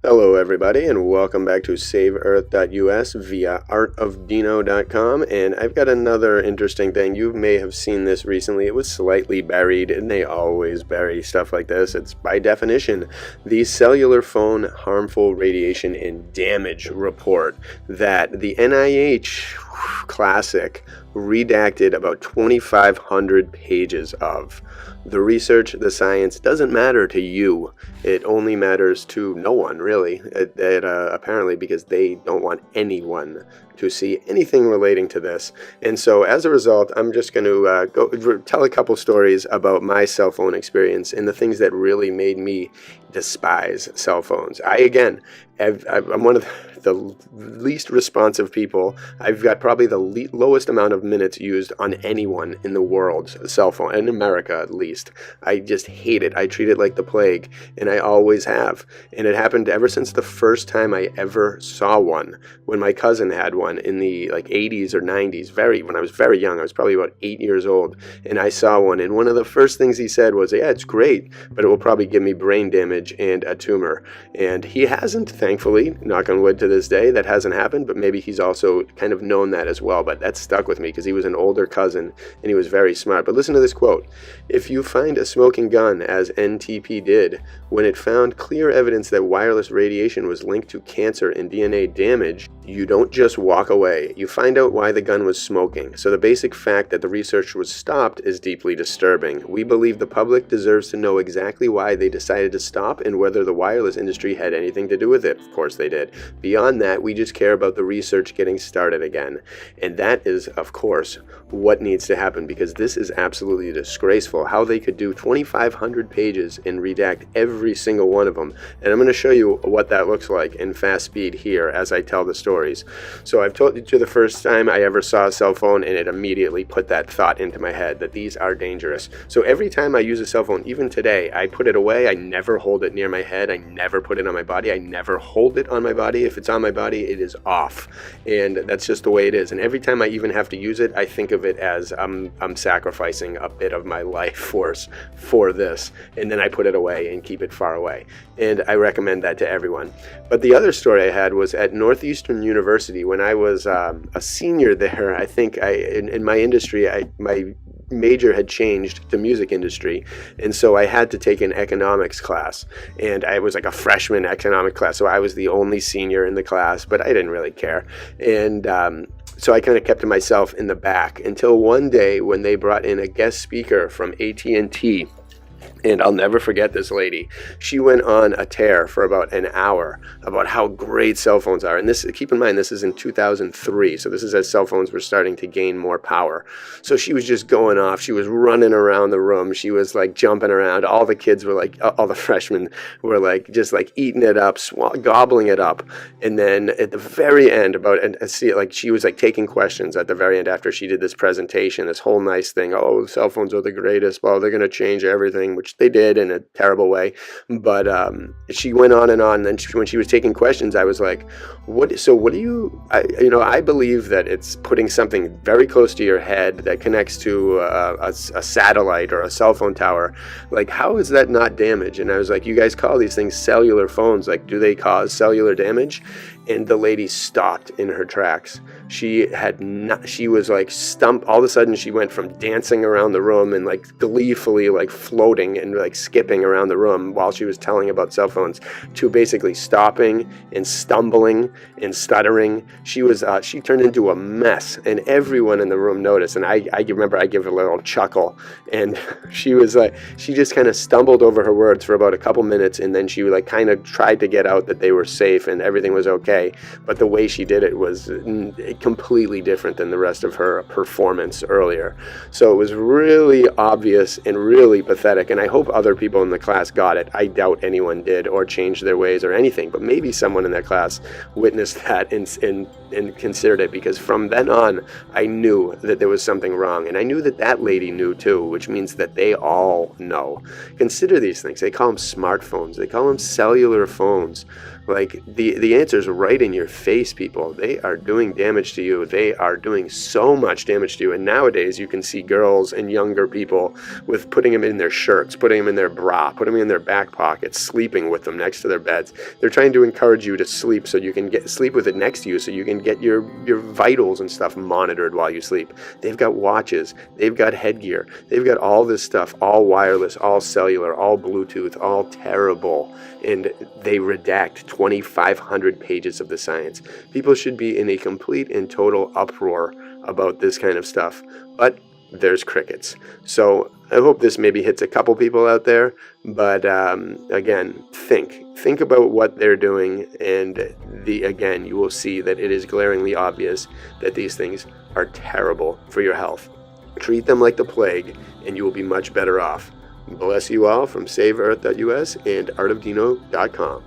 Hello everybody, and welcome back to SaveEarth.us via artofdino.com. And I've got another interesting thing. You may have seen this recently. It was slightly buried, and they always bury stuff like this. It's by definition the cellular phone harmful radiation and damage report that the NIH classic redacted about 2,500 pages of. The research, the science doesn't matter to you. It only matters to no one, really, apparently, because they don't want anyone to see anything relating to this. And so as a result, I'm just going to go tell a couple stories about my cell phone experience and the things that really made me despise cell phones. I'm one of the least responsive people. I've got probably the lowest amount of minutes used on anyone in the world's cell phone, in America at least. I just hate it. I treat it like the plague, and I always have. And it happened ever since the first time I ever saw one, when my cousin had one in the 80s or 90s, when I was very young. I was probably about 8 years old, and I saw one, and one of the first things he said was, "Yeah, it's great, but it will probably give me brain damage and a tumor." And he hasn't, thankfully, knock on wood, to this day, that hasn't happened, but maybe he's also kind of known that as well. But that stuck with me because he was an older cousin and he was very smart. But listen to this quote: "If you find a smoking gun, as NTP did, when it found clear evidence that wireless radiation was linked to cancer and DNA damage, you don't just walk away. You find out why the gun was smoking. So the basic fact that the research was stopped is deeply disturbing. We believe the public deserves to know exactly why they decided to stop and whether the wireless industry had anything to do with it." Of course they did. Beyond that, we just care about the research getting started again. And that is, of course, what needs to happen, because this is absolutely disgraceful how they could do 2,500 pages and redact every single one of them. And I'm going to show you what that looks like in fast speed here as I tell the stories. So I've told you the first time I ever saw a cell phone, and it immediately put that thought into my head that these are dangerous. So every time I use a cell phone, even today, I put it away. I never hold it near my head. I never put it on my body. I never hold it on my body. If it's on my body, it is off. And that's just the way it is. And every time I even have to use it, I think of it as I'm sacrificing a bit of my life force for this. And then I put it away and keep it far away. And I recommend that to everyone. But the other story I had was at Northeastern University when I was a senior there. I think in my industry, my major had changed to music industry, and so I had to take an economics class, and I was like a freshman economic class, so I was the only senior in the class, but I didn't really care. And so I kind of kept to myself in the back until one day when they brought in a guest speaker from AT&T. And I'll never forget this lady. She went on a tear for about an hour about how great cell phones are. And this, keep in mind, this is in 2003. So this is as cell phones were starting to gain more power. So she was just going off. She was running around the room. She was like jumping around. All the kids were like, all the freshmen were like, just like eating it up, gobbling it up. And then at the very end, she was like taking questions at the very end after she did this presentation, this whole nice thing. Oh, cell phones are the greatest. Well, they're going to change everything, which they did in a terrible way. But she went on and on. And then when she was taking questions, I was like, what do you, I believe that it's putting something very close to your head that connects to a satellite or a cell phone tower. Like, how is that not damage? And I was like, you guys call these things cellular phones. Like, do they cause cellular damage? And the lady stopped in her tracks. She was like stumped. All of a sudden she went from dancing around the room and like gleefully like floating and like skipping around the room while she was telling about cell phones to basically stopping and stumbling and stuttering. She turned into a mess, and everyone in the room noticed. And I remember I gave a little chuckle, and she just kind of stumbled over her words for about a couple minutes, and then she like kind of tried to get out that they were safe and everything was okay. But the way she did it was completely different than the rest of her performance earlier. So it was really obvious and really pathetic, and I hope other people in the class got it. I doubt anyone did or changed their ways or anything, but maybe someone in that class witnessed that and considered it, because from then on I knew that there was something wrong, and I knew that that lady knew too, which means that they all know. Consider these things. They call them smartphones. They call them cellular phones. Like, the answer's right right in your face, people. They are doing damage to you. They are doing so much damage to you. And nowadays you can see girls and younger people with putting them in their shirts, putting them in their bra, putting them in their back pockets, sleeping with them next to their beds. They're trying to encourage you to sleep so you can sleep with it next to you, so you can get your vitals and stuff monitored while you sleep. They've got watches, they've got headgear, they've got all this stuff, all wireless, all cellular, all Bluetooth, all terrible. And they redact 2,500 pages of the science. People should be in a complete and total uproar about this kind of stuff. But there's crickets. So I hope this maybe hits a couple people out there. But again, think about what they're doing. And again, you will see that it is glaringly obvious that these things are terrible for your health. Treat them like the plague, and you will be much better off. Bless you all from SaveEarth.us and artofdino.com.